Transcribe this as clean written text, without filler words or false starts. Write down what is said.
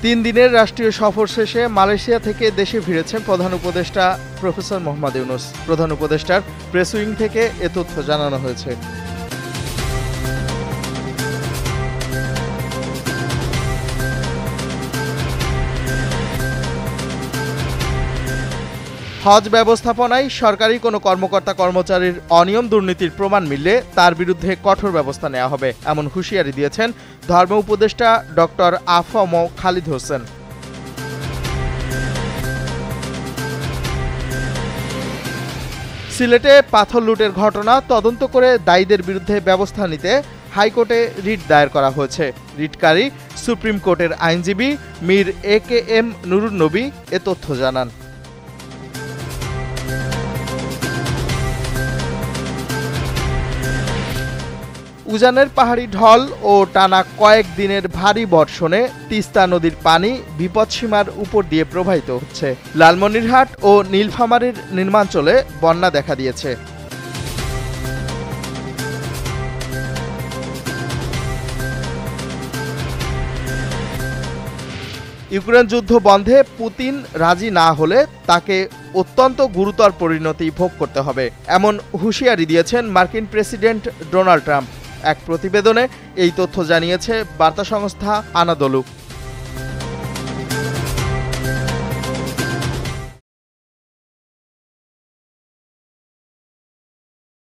3 দিনের রাষ্ট্রীয় সফর শেষে মালয়েশিয়া থেকে দেশে ফিরেছেন প্রধান উপদেষ্টা প্রফেসর মোহাম্মদ ইউনূস। প্রধান উপদেষ্টার প্রেস উইং থেকে এ তথ্য জানানো হয়েছে। হজ ব্যবস্থাপনায় সরকারি কোনো কর্মকর্তা কর্মচারীর অনিয়ম দুর্নীতির প্রমাণ মিললে তার বিরুদ্ধে কঠোর ব্যবস্থা নেওয়া হবে, এমন হুঁশিয়ারি দিয়েছেন ধর্ম উপদেষ্টা ডক্টর আফম খালিদ হোসেন। সিলেটে পাথর লুটের ঘটনা তদন্ত করে দায়ীদের বিরুদ্ধে ব্যবস্থা নিতে হাইকোর্টে রিট দায়ের করা হয়েছে। রিটকারী সুপ্রিম কোর্টের আইনজীবী মীর AKM নুরুন নবী এ তথ্য জানান। উজানের পাহাড়ি ঢল ও টানা কয়েক দিনের ভারী বর্ষণে তিস্তা নদীর পানি বিপদসীমার উপর দিয়ে প্রবাহিত হচ্ছে। লালমনিরহাট ও নীলফামারীর নিম্নাঞ্চলে বন্যা দেখা দিয়েছে। ইউক্রেন যুদ্ধ বন্ধে পুতিন রাজি না হলে তাকে অত্যন্ত গুরুতর পরিণতি ভোগ করতে হবে, এমন হুঁশিয়ারি দিয়েছেন মার্কিন প্রেসিডেন্ট ডোনাল্ড ট্রাম্প। এক প্রতিবেদনে এই তথ্য জানিয়েছে বার্তা সংস্থা আনাদোলু।